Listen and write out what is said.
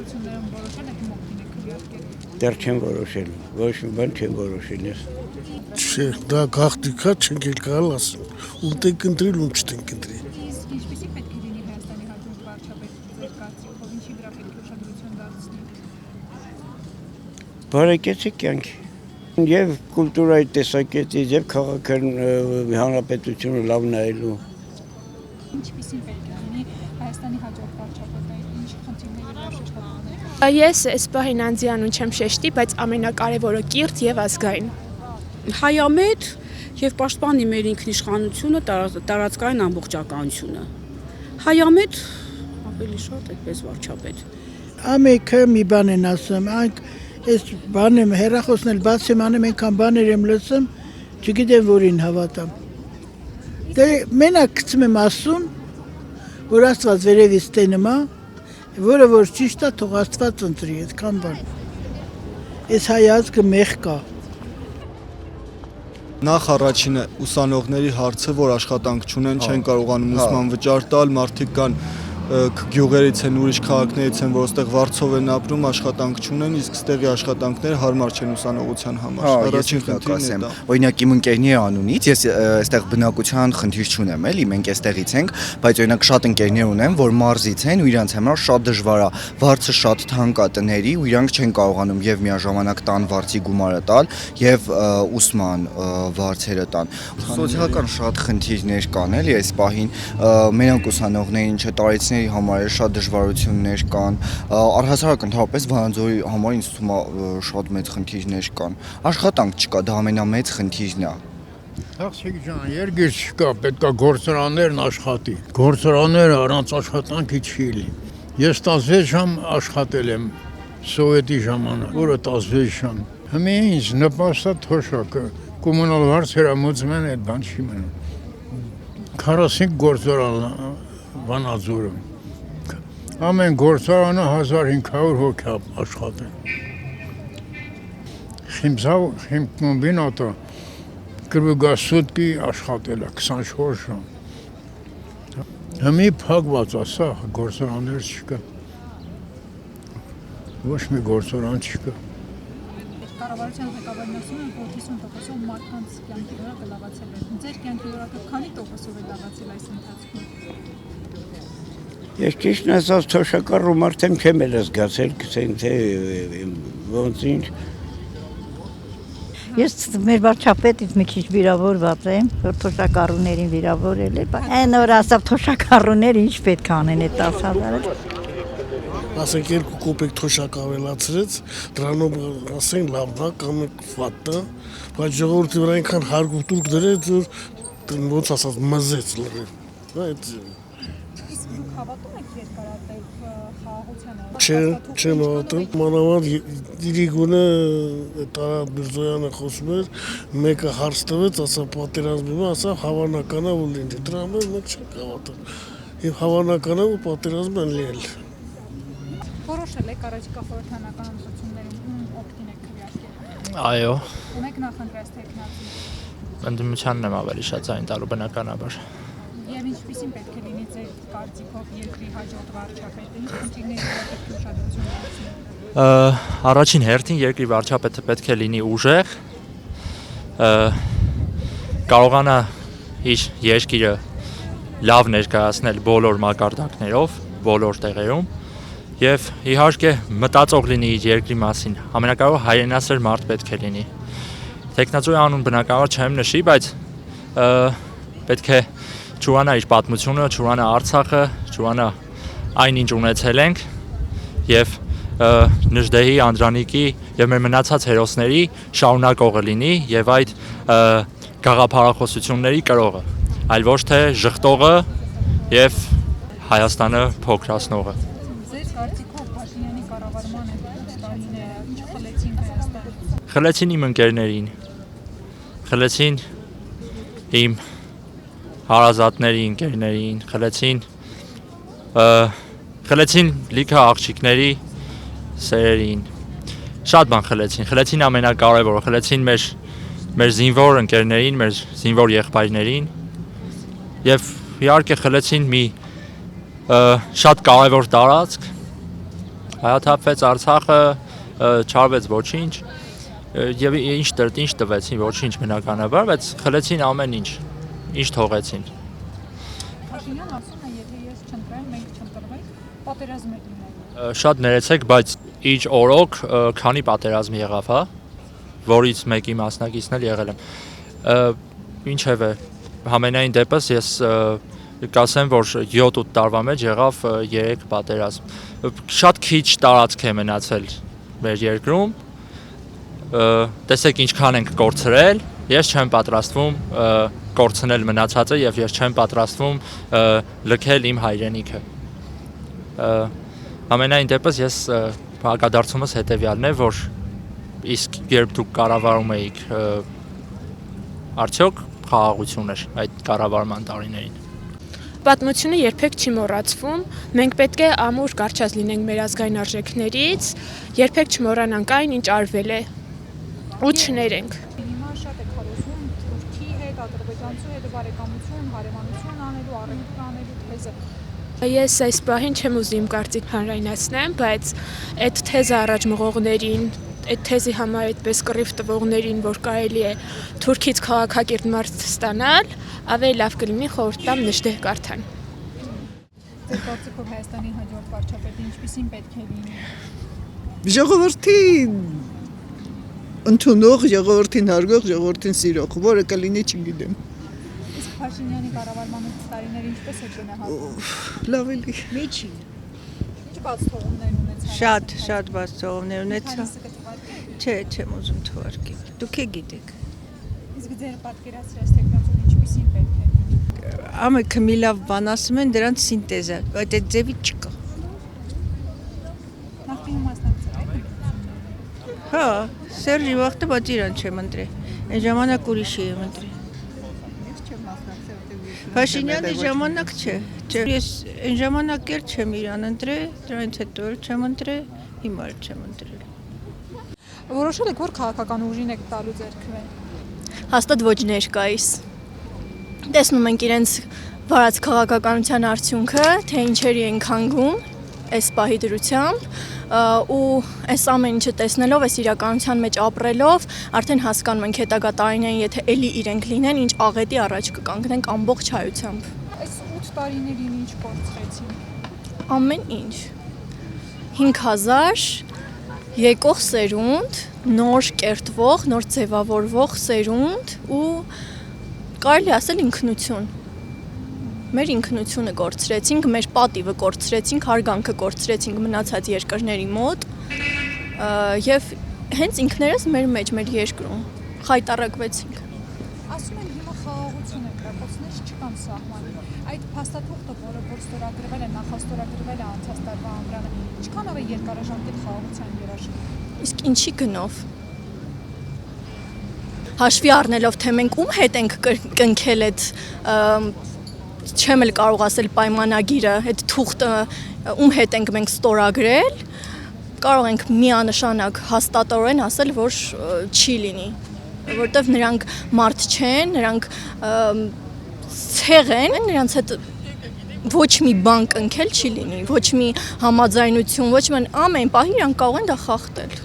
ուշադրություններում որոշել եք մոկին եք քվեարկել։ Դեռ չեմ որոշել, ոչ մի բան չեմ որոշել ես։ Չէ, դա գաղտնիքա չենք էլ կարալ ասել։ Ում տենք ընտրել, ում չտենք ընտրել։ Իսկ ինչպեսի պետք է լինի Հայաստանի հաջորդ վարչապետ ձեր կարծիքով, ինչի վրա պետք է ուշադրություն դարձնել։ Բարեկեցիկ կյանքի։ Եվ կուլտուրայի տեսակետից, եւ հանրապետությունը լավ նայելու։ Ինչպեսին պետք է լինի Հայաստանի հաջորդ վարչապետը, ինչ խնդիրների վրա շեշտադրել։ Ես այս պահին անձիանուն չեմ շեշտի, բայց ամենակարևորը կիրթ եւ ազգային։ Հայամետ եւ պաշտպանի մեր ինքնիշխանությունը, տարածքային ամբողջականությունը։ Հայամետ ավելի շատ այդպես վարչապետ։ Ամեկը մի բան են ասում, այն այս բանը հեռախոսն էլ բաց եմ անում, այնքան բաներ եմ լսում, չգիտեմ որին հավատամ։ Դե մենակ գցում եմ ասում, որ Աստված վերևից տենում է, որը որ ճիշտ է, թող Աստված ընտրի, այդքան բան։ Այս հայ ազգը մեղք է։ Նախ առաջինը ուսանողների հարցը, որ աշխատանք չունեն, չեն կարողանում ուսման վճար տալ, մարդիկ կան գյուղերից են, ուրիշ քաղաքներից են, որ այստեղ վարձով են ապրում, աշխատանք չունեն, իսկ ստեղի աշխատանքները հարմար չեն ուսանողության համար։ Առաջին խնդիրն է դա։ Օրինակ իմ ընկերների անունից ես այստեղ բնակության խնդիր չունեմ, էլի, մենք այստեղից ենք, բայց օրինակ շատ ընկերներ ունեմ, որ մարզից են ու իրանց համար շատ դժվար է, վարձը շատ թանկ է տների ու իրանք չեն կարողանում եւ միաժամանակ տան վարձի գումարը տալ եւ ուսման վարձերը տան։ Սոցիալական շատ խնդիրներ կան, էլի, այս պահին մենակ ուսանողներին չտարեցնի համար շատ դժվարություններ կան, առհասարակ ընդհանրապես Վանաձորի համար ինձ թվում է շատ մեծ խնդիրներ կան։ Աշխատանք չկա, դա ամենամեծ խնդիրն է։ Աղջիկ ջան, երգիր չկա, պետք է գործարաններն աշխատի։ Գործարանները առանց աշխատանքի չի լինի։ Ես 16 ժամ աշխատել եմ սովետի ժամանակ, որը 16 ժամ։ Հիմա ինձ նպաստա թոշակը, կոմունալ վարձերը մուծում են, այդ բան չի մնում։ 45 գործարան Վանաձորում։ Ամեն գործարանը 1500 հոգի աշխատել։ Խիմկոմբինատը կրվգասուտկի աշխատել է 24 ժամ։ Հիմի փակված է սա, գործարաններ չկա։ Ոչ մի գործարան չկա։ Կառավարության ղեկավարն ասում են, որ 50%-ով մարդկանց կյանքի որակը լավացել է։ Ձեր կյանքի որակը քանի տոկոսով է լավացել այս ընթացքում։ Ես ճիշտն ասած թոշակառու արդեն չեմ էլ զգացել, գսեն թե ոնց ինչ։ Ես մեր վարչապետից մի քիչ վիրավորված եմ, որ թոշակառուներին վիրավորել է, բայց այն որ ասավ թոշակառուները ինչ պետք է անեն այդ 10,000-ը։ Ասենք 2 կոպեկ թոշակ ավելացրեց, դրանով ասեն լավն է կամ վատ է, բայց ժողովրդի վրա այնքան հարգ ու տուրք դրեց, որ ոնց ասած մզեց լրիվ։ Այդ Դուք հավատում եք երկարատև խաղաղությանը։ չեմ հավատում, մանավանդ Իրիգունը Տարա Միրզոյանը խոսում էր, մեկը հարց տվեց, ասա պատերազմի, ասա հավանական է որ լինի, դրա համար մենք չենք հավատում։ Եվ հավանական է որ պատերազմ են լինել։ Որոշել եք առաջիկա խորհրդանական ընտրություններում օգտին եք քվեարկել։ Այո, Ունեք նախընտրած տեխնացի։ ընդդիմությանն եմ ավելի շատ ձայն տալու բնականաբար։ Եվ ինչպեսին պետք է լինի ձեր կարծիքով երկրի հաջորդ վարչապետը, ինչ խնդիրների վրա պետք է ուշադրություն դարձնել։ Առաջին հերթին երկրի վարչապետը պետք է լինի ուժեղ, կարողանա իր երկիրը լավ ներկայացնել բոլոր մակարդակներով, բոլոր տեղերում եւ իհարկե մտածող լինի իր երկրի մասին։ Ամենակարևորը հայրենասեր մարդ պետք է լինի։ Տեխնացուի անուն բնականաբար չեմ նշի, բայց պետք է ճուրանա իր պատմությունը, ճուրանա Արցախը, ճուրանա այն ինչ ունեցել ենք եւ Նժդեհի, Անդրանիկի եւ մեր մնացած հերոսների շարունակողը լինի եւ այդ գաղափարախոսությունների կրողը, այլ ոչ թե ժխտողը եւ Հայաստանը փոքրացնողը։ Ձեր կարծիքով Փաշինյանի կառավարմանը տարիները ինչ խլեցին Հայաստանը։ Խլեցին իմ ընկերներին, խլեցին իմ հարազատների ընկերներին, խլեցին լիքը աղջիկների սերերին, շատ բան խլեցին ամենակարևորը, խլեցին մեր զինվոր ընկերներին, մեր զինվոր եղբայրներին եւ իհարկե խլեցին մի շատ կարևոր տարածք, Հայաթափվեց Արցախը, չարվեց ոչինչ, եւ ինչ տվեցին, ոչինչ բնականաբար, բայց խլեցին ամեն ինչ, ինչ թողեցին։ Փաշինյանն ասում է, եթե ես չընտրեմ, մենք չընտրվենք, պատերազմ է լինելու։ Շատ ներեցեք, բայց իր օրոք քանի պատերազմ եղավ, հա, որից մեկի մասնակիցն էլ եղել եմ։ Ինչևէ, համենայն դեպս ես կասեմ, որ 7-8 տարվա մեջ եղավ 3 պատերազմ։ Շատ քիչ տարածք է մնացել մեր երկրում։ Տեսեք ինչքան ենք կորցրել, ես չեմ պատրաստվում կորցնել մնացածը եւ ես չեմ պատրաստվում լքել իմ հայրենիքը։ Համենայն դեպս ես հակադարձումս հետեւյալն է, որ իսկ երբ դուք կառավարում էիք, արդյոք խաղաղություն էր այդ կառավարման տարիներին։ Պատմությունը երբեք չի մոռացվում, մենք պետք է ամուր կարճած լինենք մեր ազգային արժեքներից, երբեք չմոռանանք այն, ինչ արվել է, ու չներենք։ Հիմա շատ է քարոզում Թուրքի հետ, ադրբեջանցու հետ բարեկամություն, հարևանություն անելու, առևտուր անելու թեզը։ Ես այս պահին չեմ ուզում իմ կարծիք հանրայնացնեմ, բայց այդ թեզը առաջ մղողներին, այդ թեզի համար այդպես կռիվ տվողներին, որ կարելի է Թուրքից քաղաքակիրթ մարդ ստանալ, ավելի լավ կլինի խորհուրդ տամ նշտեղ կարդան։ Ձեր կարծիքով Հայաստանի հաջորդ վարչապետը ինչպիսին պետք է լինի։ Ժողովրդի ընդունող, ժողովրդին հարգող, ժողովրդին սիրող, որը կլինի չգիտեմ։ Իսկ Փաշինյանի կառավարման տարիները ինչպես է գնահատում։ Լավ էլի։ Միջին։ Ինչ բաց թողումներ ունեցան։ Շատ բաց թողումներ ունեցա։ Չէ, չեմ ուզում թվարկել։ Դուք գիտեք։ Իսկ ձեր պատկերացրած տեխնոլոգիան ինչպիսին պետք է լինի։ Ամենքը մի լավ բան ասում են, դրանց սինտեզը, բայց այդ ձևի չկա։ Նախկինում մասնակցել եք։ Հա, Սերժի վաղտը, բայց իրան չեմ ընտրել։ Այն ժամանակ ուրիշի եմ ընտրել։ Փաշինյանի ժամանակ չէ։ Ես այն ժամանակ էլ չեմ իրան ընտրել, դրանից հետո էլ չեմ ընտրել, հիմա էլ չեմ ընտրել։ Որոշել եք, որ քաղաքական ուժին եք տալու ձեռքվեն։ Հաստատ ոչ ներկայիս։ Տեսնում ենք իրենց վարած քաղաքականության արդյունքը, թե ինչերի են քանգում այս պահի դրությամբ, ու այս ամեն ինչը տեսնելով, այս իրականության մեջ ապրելով, արդեն հասկանում ենք հետագա տարիներին, եթե էլի իրենք լինեն, ինչ աղետի առաջ կկանգնենք ամբողջ հայությամբ։ Այս 8 տարիներին ինչ կորցրեցին։ Ամեն ինչ։ 5000 եկող սերունդ, նոր կերտվող, նոր ձևավորվող սերունդ ու կարելի ասել ինքնություն։ Մեր ինքնությունը կորցրեցինք, մեր պատիվը կորցրեցինք, հարգանքը կորցրեցինք մնացած երկրների մոտ եւ հենց ինքներս մեր մեջ, մեր երկրում խայտարակվեցինք։ Ասում են հիմա խաղաղություն է, դեպոցներ չկան սահմանի։ Այդ փաստաթուղթը, որ ստորագրվել է, նախաստորագրվել է անցած տարվա ամռանը, ինչքանով է երկարաժամկետ խաղաղության երաշխիք։ Իսկ ինչի գնով։ Հաշվի առնելով, թե մենք ում հետ ենք կնքել այդ չեմ էլ կարող ասել պայմանագիրը, այդ թուղթը ում հետ ենք մենք ստորագրել, կարող ենք միանշանակ հաստատորեն ասել, որ չի լինի, որտեվ նրանք մարդ չեն, նրանք ցեղ են, նրանց հետ ոչ մի բան կնքել չի լինի, ոչ մի համաձայնություն, ոչ մի ամեն պահի իրանք կարող են դա խախտել։